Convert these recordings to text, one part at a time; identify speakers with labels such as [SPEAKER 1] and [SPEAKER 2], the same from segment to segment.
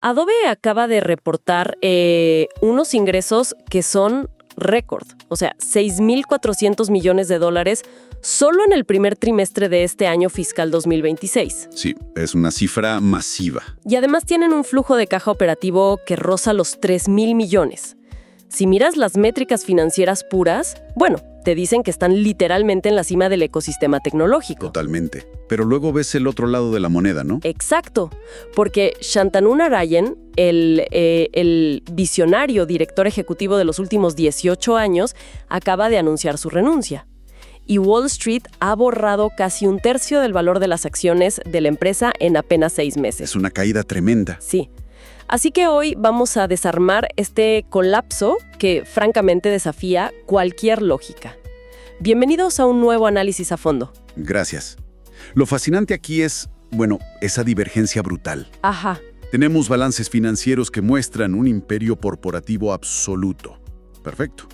[SPEAKER 1] Adobe acaba de reportar unos ingresos que son récord, o sea, 6.400 millones de dólares solo en el primer trimestre de este año fiscal 2026.
[SPEAKER 2] Sí, es una cifra masiva.
[SPEAKER 1] Y además tienen un flujo de caja operativo que roza los 3.000 millones. Si miras las métricas financieras puras, bueno, te dicen que están literalmente en la cima del ecosistema tecnológico.
[SPEAKER 2] Totalmente. Pero luego ves el otro lado de la moneda, ¿no?
[SPEAKER 1] Exacto, porque Shantanu Narayan, el visionario director ejecutivo de los últimos 18 años, acaba de anunciar su renuncia. Y Wall Street ha borrado casi un tercio del valor de las acciones de la empresa en apenas 6 meses.
[SPEAKER 2] Es una caída tremenda.
[SPEAKER 1] Sí. Así que hoy vamos a desarmar este colapso que francamente desafía cualquier lógica. Bienvenidos a un nuevo análisis a fondo.
[SPEAKER 2] Gracias. Lo fascinante aquí es, esa divergencia brutal.
[SPEAKER 1] Ajá.
[SPEAKER 2] Tenemos balances financieros que muestran un imperio corporativo absoluto. Perfecto.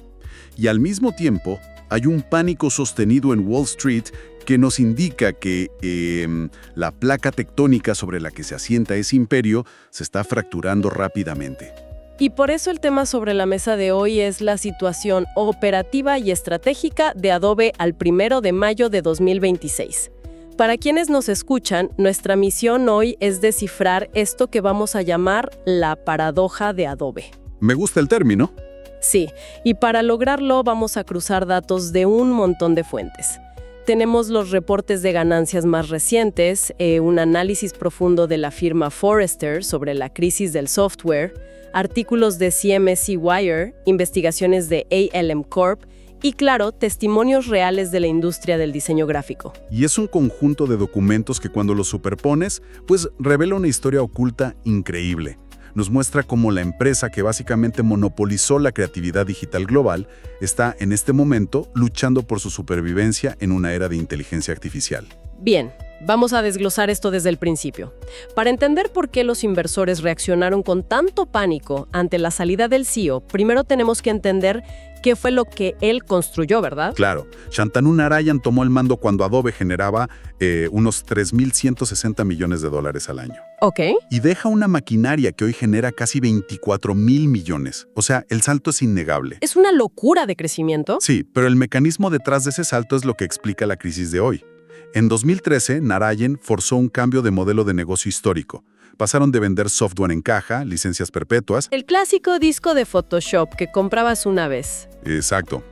[SPEAKER 2] Y al mismo tiempo, hay un pánico sostenido en Wall Street que nos indica que la placa tectónica sobre la que se asienta ese imperio se está fracturando rápidamente.
[SPEAKER 1] Y por eso el tema sobre la mesa de hoy es la situación operativa y estratégica de Adobe al 1 de mayo de 2026. Para quienes nos escuchan, nuestra misión hoy es descifrar esto que vamos a llamar la paradoja de Adobe.
[SPEAKER 2] Me gusta el término.
[SPEAKER 1] Sí, y para lograrlo vamos a cruzar datos de un montón de fuentes. Tenemos los reportes de ganancias más recientes, un análisis profundo de la firma Forrester sobre la crisis del software, artículos de CMC Wire, investigaciones de ALM Corp y, claro, testimonios reales de la industria del diseño gráfico.
[SPEAKER 2] Y es un conjunto de documentos que cuando los superpones, pues revela una historia oculta increíble. Nos muestra cómo la empresa que básicamente monopolizó la creatividad digital global está en este momento luchando por su supervivencia en una era de inteligencia artificial.
[SPEAKER 1] Bien, vamos a desglosar esto desde el principio. Para entender por qué los inversores reaccionaron con tanto pánico ante la salida del CEO, primero tenemos que entender qué fue lo que él construyó, ¿verdad?
[SPEAKER 2] Claro, Shantanu Narayan tomó el mando cuando Adobe generaba unos 3.160 millones de dólares al año.
[SPEAKER 1] Ok.
[SPEAKER 2] Y deja una maquinaria que hoy genera casi 24.000 millones. O sea, el salto es innegable.
[SPEAKER 1] ¿Es una locura de crecimiento?
[SPEAKER 2] Sí, pero el mecanismo detrás de ese salto es lo que explica la crisis de hoy. En 2013, Narayan forzó un cambio de modelo de negocio histórico. Pasaron de vender software en caja, licencias perpetuas.
[SPEAKER 1] El clásico disco de Photoshop que comprabas una vez.
[SPEAKER 2] Exacto.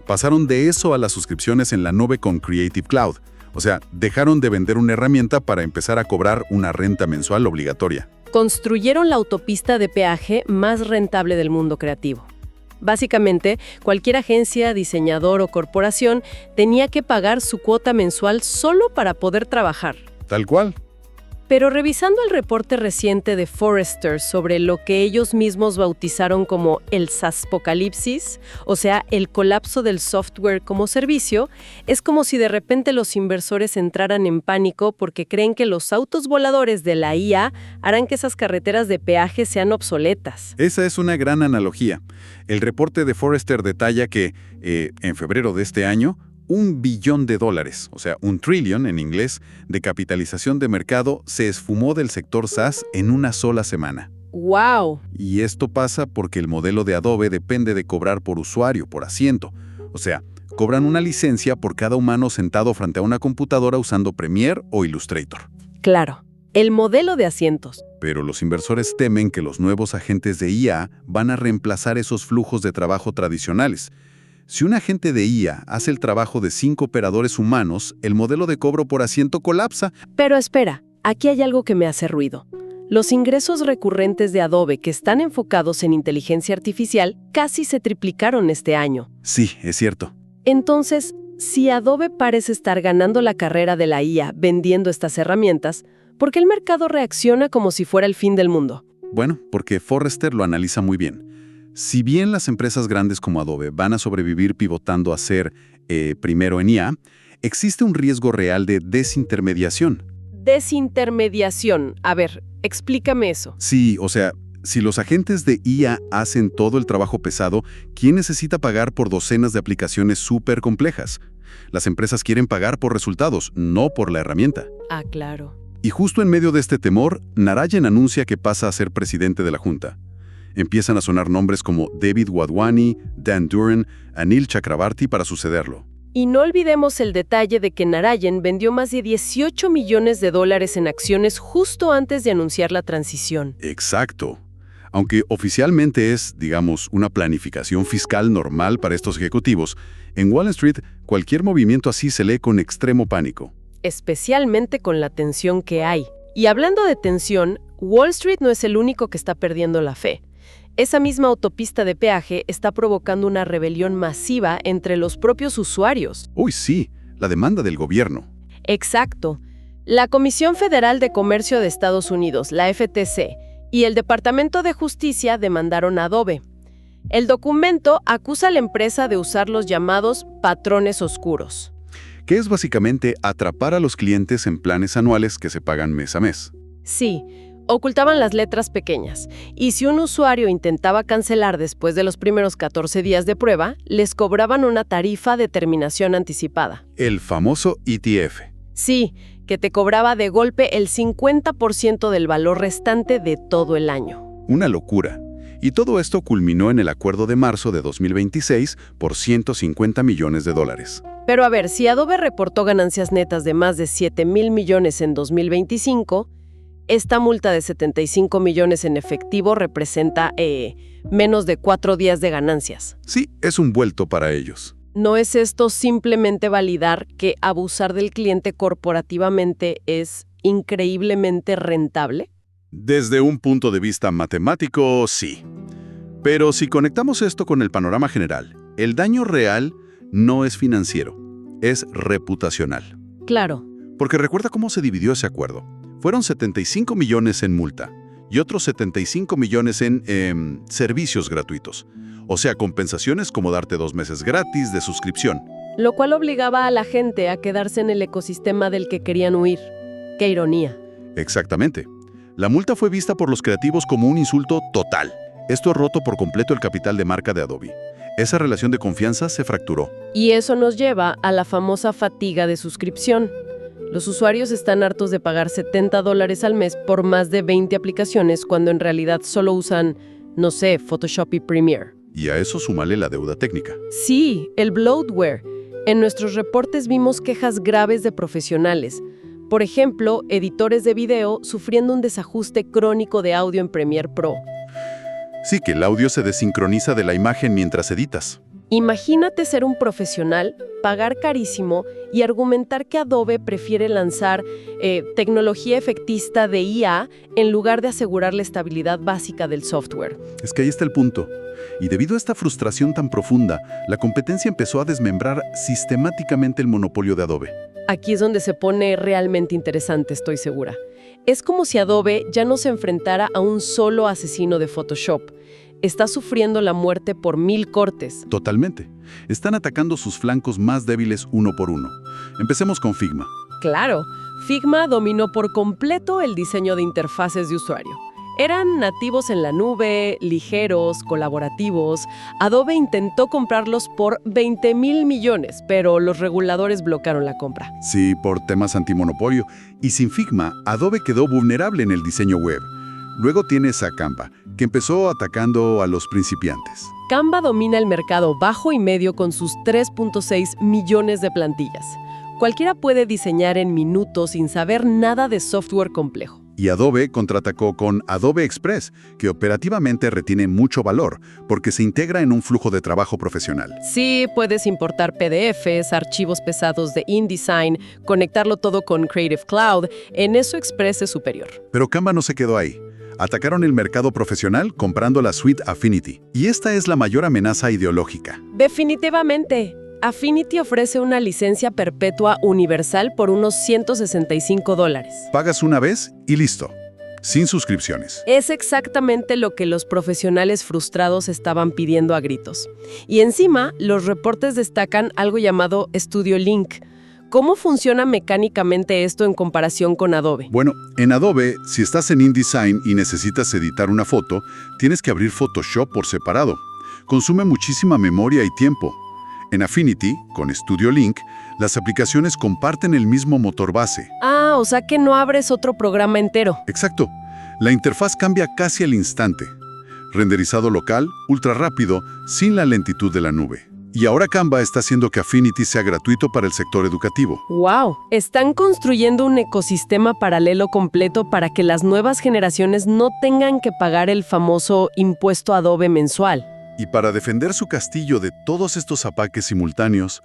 [SPEAKER 2] Pasaron de eso a las suscripciones en la nube con Creative Cloud. O sea, dejaron de vender una herramienta para empezar a cobrar una renta mensual obligatoria.
[SPEAKER 1] Construyeron la autopista de peaje más rentable del mundo creativo. Básicamente, cualquier agencia, diseñador o corporación tenía que pagar su cuota mensual solo para poder trabajar.
[SPEAKER 2] Tal cual.
[SPEAKER 1] Pero revisando el reporte reciente de Forrester sobre lo que ellos mismos bautizaron como el SaaSpocalipsis, o sea, el colapso del software como servicio, es como si de repente los inversores entraran en pánico porque creen que los autos voladores de la IA harán que esas carreteras de peaje sean obsoletas.
[SPEAKER 2] Esa es una gran analogía. El reporte de Forrester detalla que, en febrero de este año, $1 billón, o sea, $1 trillion en inglés, de capitalización de mercado se esfumó del sector SaaS en una sola semana.
[SPEAKER 1] ¡Wow!
[SPEAKER 2] Y esto pasa porque el modelo de Adobe depende de cobrar por usuario, por asiento. O sea, cobran una licencia por cada humano sentado frente a una computadora usando Premiere o Illustrator.
[SPEAKER 1] Claro, el modelo de asientos.
[SPEAKER 2] Pero los inversores temen que los nuevos agentes de IA van a reemplazar esos flujos de trabajo tradicionales. Si un agente de IA hace el trabajo de 5 operadores humanos, el modelo de cobro por asiento colapsa.
[SPEAKER 1] Pero espera, aquí hay algo que me hace ruido. Los ingresos recurrentes de Adobe que están enfocados en inteligencia artificial casi se triplicaron este año.
[SPEAKER 2] Sí, es cierto.
[SPEAKER 1] Entonces, si Adobe parece estar ganando la carrera de la IA vendiendo estas herramientas, ¿por qué el mercado reacciona como si fuera el fin del mundo?
[SPEAKER 2] Bueno, porque Forrester lo analiza muy bien. Si bien las empresas grandes como Adobe van a sobrevivir pivotando a ser primero en IA, existe un riesgo real de desintermediación.
[SPEAKER 1] Desintermediación. A ver, explícame eso.
[SPEAKER 2] Sí, o sea, si los agentes de IA hacen todo el trabajo pesado, ¿quién necesita pagar por docenas de aplicaciones súper complejas? Las empresas quieren pagar por resultados, no por la herramienta.
[SPEAKER 1] Ah, claro.
[SPEAKER 2] Y justo en medio de este temor, Narayan anuncia que pasa a ser presidente de la Junta. Empiezan a sonar nombres como David Wadhwani, Dan Duran, Anil Chakrabarti para sucederlo.
[SPEAKER 1] Y no olvidemos el detalle de que Narayan vendió más de $18 millones en acciones justo antes de anunciar la transición.
[SPEAKER 2] Exacto. Aunque oficialmente es, digamos, una planificación fiscal normal para estos ejecutivos, en Wall Street cualquier movimiento así se lee con extremo pánico.
[SPEAKER 1] Especialmente con la tensión que hay. Y hablando de tensión, Wall Street no es el único que está perdiendo la fe. Esa misma autopista de peaje está provocando una rebelión masiva entre los propios usuarios.
[SPEAKER 2] Uy, sí, la demanda del gobierno.
[SPEAKER 1] Exacto. La Comisión Federal de Comercio de Estados Unidos, la FTC, y el Departamento de Justicia demandaron a Adobe. El documento acusa a la empresa de usar los llamados patrones oscuros,
[SPEAKER 2] Que es básicamente atrapar a los clientes en planes anuales que se pagan mes a mes.
[SPEAKER 1] Sí, ocultaban las letras pequeñas, y si un usuario intentaba cancelar después de los primeros 14 días de prueba, les cobraban una tarifa de terminación anticipada.
[SPEAKER 2] El famoso ETF.
[SPEAKER 1] Sí, que te cobraba de golpe el 50% del valor restante de todo el año.
[SPEAKER 2] Una locura. Y todo esto culminó en el acuerdo de marzo de 2026 por $150 millones.
[SPEAKER 1] Pero a ver, si Adobe reportó ganancias netas de más de $7,000 millones en 2025, esta multa de $75 millones en efectivo representa menos de 4 días de ganancias.
[SPEAKER 2] Sí, es un vuelto para ellos.
[SPEAKER 1] ¿No es esto simplemente validar que abusar del cliente corporativamente es increíblemente rentable?
[SPEAKER 2] Desde un punto de vista matemático, sí. Pero si conectamos esto con el panorama general, el daño real no es financiero, es reputacional.
[SPEAKER 1] Claro.
[SPEAKER 2] Porque recuerda cómo se dividió ese acuerdo. Fueron 75 millones en multa y otros 75 millones en servicios gratuitos. O sea, compensaciones como darte 2 meses gratis de suscripción.
[SPEAKER 1] Lo cual obligaba a la gente a quedarse en el ecosistema del que querían huir. ¡Qué ironía!
[SPEAKER 2] Exactamente. La multa fue vista por los creativos como un insulto total. Esto ha roto por completo el capital de marca de Adobe. Esa relación de confianza se fracturó.
[SPEAKER 1] Y eso nos lleva a la famosa fatiga de suscripción. Los usuarios están hartos de pagar $70 al mes por más de 20 aplicaciones cuando en realidad solo usan, no sé, Photoshop y Premiere.
[SPEAKER 2] Y a eso súmale la deuda técnica.
[SPEAKER 1] Sí, el bloatware. En nuestros reportes vimos quejas graves de profesionales. Por ejemplo, editores de video sufriendo un desajuste crónico de audio en Premiere Pro.
[SPEAKER 2] Sí, que el audio se desincroniza de la imagen mientras editas.
[SPEAKER 1] Imagínate ser un profesional, pagar carísimo y argumentar que Adobe prefiere lanzar tecnología efectista de IA en lugar de asegurar la estabilidad básica del software.
[SPEAKER 2] Es que ahí está el punto. Y debido a esta frustración tan profunda, la competencia empezó a desmembrar sistemáticamente el monopolio de Adobe.
[SPEAKER 1] Aquí es donde se pone realmente interesante, estoy segura. Es como si Adobe ya no se enfrentara a un solo asesino de Photoshop. Está sufriendo la muerte por 1000 cortes.
[SPEAKER 2] Totalmente. Están atacando sus flancos más débiles uno por uno. Empecemos con Figma.
[SPEAKER 1] Claro, Figma dominó por completo el diseño de interfaces de usuario. Eran nativos en la nube, ligeros, colaborativos. Adobe intentó comprarlos por $20,000 millones, pero los reguladores bloquearon la compra.
[SPEAKER 2] Sí, por temas antimonopolio. Y sin Figma, Adobe quedó vulnerable en el diseño web. Luego tienes a Canva, que empezó atacando a los principiantes.
[SPEAKER 1] Canva domina el mercado bajo y medio con sus 3.6 millones de plantillas. Cualquiera puede diseñar en minutos sin saber nada de software complejo.
[SPEAKER 2] Y Adobe contraatacó con Adobe Express, que operativamente retiene mucho valor, porque se integra en un flujo de trabajo profesional.
[SPEAKER 1] Sí, puedes importar PDFs, archivos pesados de InDesign, conectarlo todo con Creative Cloud. En eso Express es superior.
[SPEAKER 2] Pero Canva no se quedó ahí. Atacaron el mercado profesional comprando la suite Affinity. Y esta es la mayor amenaza ideológica.
[SPEAKER 1] Definitivamente. Affinity ofrece una licencia perpetua universal por unos $165.
[SPEAKER 2] Pagas una vez y listo. Sin suscripciones.
[SPEAKER 1] Es exactamente lo que los profesionales frustrados estaban pidiendo a gritos. Y encima, los reportes destacan algo llamado Studio Link. ¿Cómo funciona mecánicamente esto en comparación con Adobe?
[SPEAKER 2] Bueno, en Adobe, si estás en InDesign y necesitas editar una foto, tienes que abrir Photoshop por separado. Consume muchísima memoria y tiempo. En Affinity, con Studio Link, Las aplicaciones comparten el mismo motor base.
[SPEAKER 1] Ah, o sea que no abres otro programa entero.
[SPEAKER 2] Exacto. La interfaz cambia casi al instante. Renderizado local, ultra rápido, sin la lentitud de la nube. Y ahora Canva está haciendo que Affinity sea gratuito para el sector educativo.
[SPEAKER 1] ¡Wow! Están construyendo un ecosistema paralelo completo para que las nuevas generaciones no tengan que pagar el famoso impuesto Adobe mensual.
[SPEAKER 2] Y para defender su castillo de todos estos ataques simultáneos,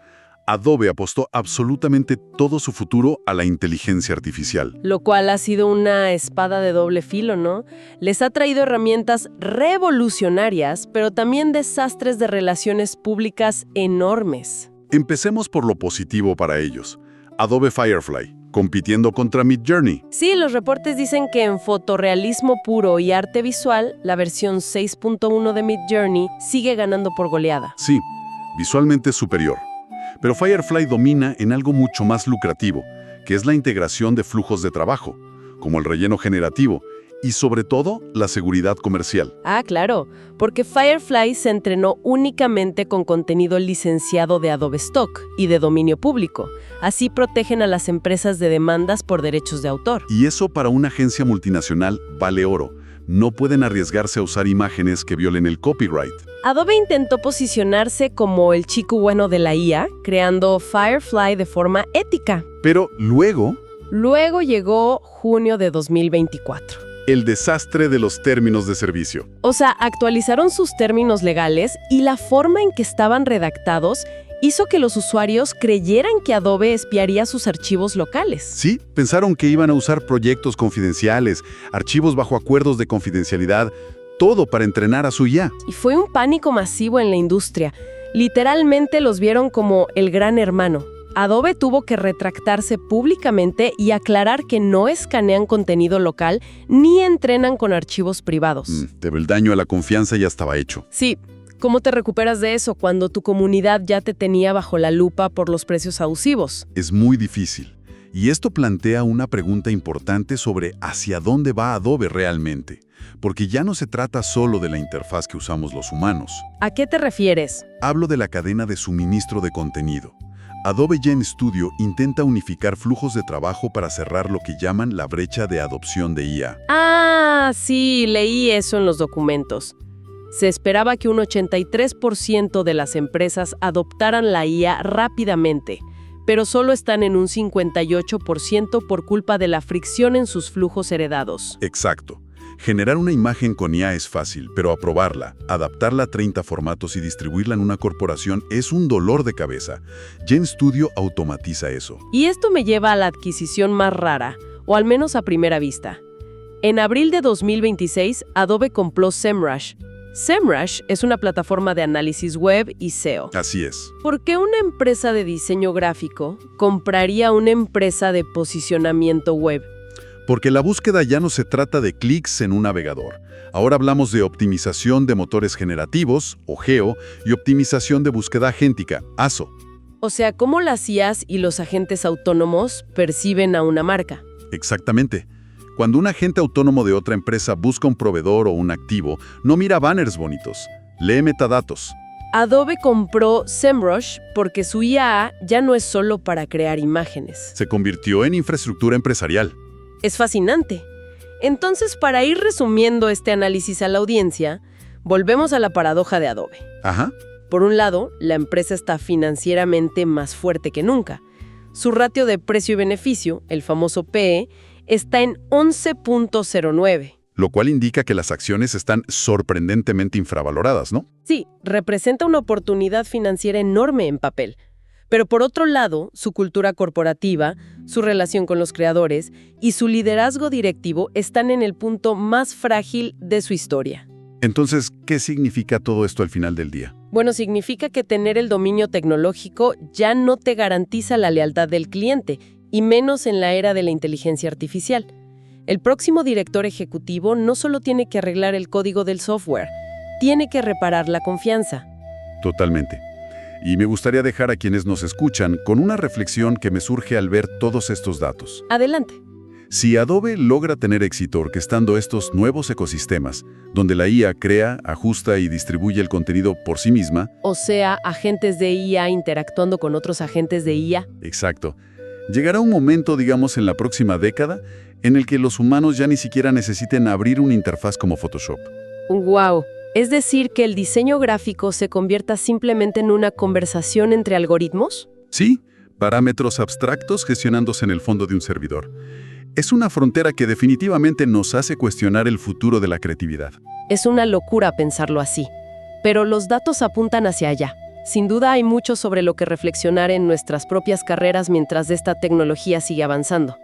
[SPEAKER 2] Adobe apostó absolutamente todo su futuro a la inteligencia artificial.
[SPEAKER 1] Lo cual ha sido una espada de doble filo, ¿no? Les ha traído herramientas revolucionarias, pero también desastres de relaciones públicas enormes.
[SPEAKER 2] Empecemos por lo positivo para ellos. Adobe Firefly, compitiendo contra Midjourney.
[SPEAKER 1] Sí, los reportes dicen que en fotorrealismo puro y arte visual, la versión 6.1 de Midjourney sigue ganando por goleada.
[SPEAKER 2] Sí, visualmente superior. Pero Firefly domina en algo mucho más lucrativo, que es la integración de flujos de trabajo, como el relleno generativo, y sobre todo, la seguridad comercial.
[SPEAKER 1] Ah, claro, porque Firefly se entrenó únicamente con contenido licenciado de Adobe Stock y de dominio público. Así protegen a las empresas de demandas por derechos de autor.
[SPEAKER 2] Y eso para una agencia multinacional vale oro. No pueden arriesgarse a usar imágenes que violen el copyright.
[SPEAKER 1] Adobe intentó posicionarse como el chico bueno de la IA, creando Firefly de forma ética.
[SPEAKER 2] Pero luego,
[SPEAKER 1] Luego llegó junio de 2024.
[SPEAKER 2] el desastre de los términos de servicio.
[SPEAKER 1] O sea, actualizaron sus términos legales y la forma en que estaban redactados hizo que los usuarios creyeran que Adobe espiaría sus archivos locales.
[SPEAKER 2] Sí, pensaron que iban a usar proyectos confidenciales, archivos bajo acuerdos de confidencialidad, todo para entrenar a su IA.
[SPEAKER 1] Y fue un pánico masivo en la industria. Literalmente los vieron como el gran hermano. Adobe tuvo que retractarse públicamente y aclarar que no escanean contenido local ni entrenan con archivos privados.
[SPEAKER 2] Pero el daño a la confianza ya estaba hecho.
[SPEAKER 1] Sí, ¿cómo te recuperas de eso cuando tu comunidad ya te tenía bajo la lupa por los precios abusivos?
[SPEAKER 2] Es muy difícil. Y esto plantea una pregunta importante sobre hacia dónde va Adobe realmente. Porque ya no se trata solo de la interfaz que usamos los humanos.
[SPEAKER 1] ¿A qué te refieres?
[SPEAKER 2] Hablo de la cadena de suministro de contenido. Adobe Gen Studio intenta unificar flujos de trabajo para cerrar lo que llaman la brecha de adopción de IA.
[SPEAKER 1] Ah, sí, leí eso en los documentos. Se esperaba que un 83% de las empresas adoptaran la IA rápidamente, pero solo están en un 58% por culpa de la fricción en sus flujos heredados.
[SPEAKER 2] Exacto. Generar una imagen con IA es fácil, pero aprobarla, adaptarla a 30 formatos y distribuirla en una corporación es un dolor de cabeza. Gen Studio automatiza eso.
[SPEAKER 1] Y esto me lleva a la adquisición más rara, o al menos a primera vista. En abril de 2026, Adobe compró SEMrush. SEMrush es una plataforma de análisis web y SEO.
[SPEAKER 2] Así es.
[SPEAKER 1] ¿Por qué una empresa de diseño gráfico compraría una empresa de posicionamiento web?
[SPEAKER 2] Porque la búsqueda ya no se trata de clics en un navegador. Ahora hablamos de optimización de motores generativos, o GEO, y optimización de búsqueda agéntica, ASO.
[SPEAKER 1] O sea, ¿cómo las IAs y los agentes autónomos perciben a una marca?
[SPEAKER 2] Exactamente. Cuando un agente autónomo de otra empresa busca un proveedor o un activo, no mira banners bonitos, lee metadatos.
[SPEAKER 1] Adobe compró SEMrush porque su IA ya no es solo para crear imágenes.
[SPEAKER 2] Se convirtió en infraestructura empresarial.
[SPEAKER 1] Es fascinante. Entonces, para ir resumiendo este análisis a la audiencia, volvemos a la paradoja de Adobe.
[SPEAKER 2] Ajá.
[SPEAKER 1] Por un lado, la empresa está financieramente más fuerte que nunca. Su ratio de precio y beneficio, el famoso PE, está en 11.09.
[SPEAKER 2] Lo cual indica que las acciones están sorprendentemente infravaloradas, ¿no?
[SPEAKER 1] Sí, representa una oportunidad financiera enorme en papel. Pero por otro lado, su cultura corporativa, su relación con los creadores y su liderazgo directivo están en el punto más frágil de su historia.
[SPEAKER 2] Entonces, ¿qué significa todo esto al final del día?
[SPEAKER 1] Bueno, significa que tener el dominio tecnológico ya no te garantiza la lealtad del cliente, y menos en la era de la inteligencia artificial. El próximo director ejecutivo no solo tiene que arreglar el código del software, tiene que reparar la confianza.
[SPEAKER 2] Totalmente. Y me gustaría dejar a quienes nos escuchan con una reflexión que me surge al ver todos estos datos.
[SPEAKER 1] Adelante.
[SPEAKER 2] Si Adobe logra tener éxito orquestando estos nuevos ecosistemas, donde la IA crea, ajusta y distribuye el contenido por sí misma,
[SPEAKER 1] O sea, agentes de IA interactuando con otros agentes de IA.
[SPEAKER 2] exacto, llegará un momento, digamos, en la próxima década, en el que los humanos ya ni siquiera necesiten abrir una interfaz como Photoshop.
[SPEAKER 1] ¡Wow! Es decir, que el diseño gráfico se convierta simplemente en una conversación entre algoritmos.
[SPEAKER 2] Sí, parámetros abstractos gestionándose en el fondo de un servidor. Es una frontera que definitivamente nos hace cuestionar el futuro de la creatividad.
[SPEAKER 1] Es una locura pensarlo así, pero los datos apuntan hacia allá. Sin duda hay mucho sobre lo que reflexionar en nuestras propias carreras mientras esta tecnología sigue avanzando.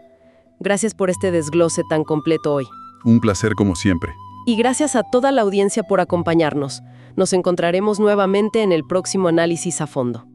[SPEAKER 1] Gracias por este desglose tan completo hoy.
[SPEAKER 2] Un placer como siempre.
[SPEAKER 1] Y gracias a toda la audiencia por acompañarnos. Nos encontraremos nuevamente en el próximo análisis a fondo.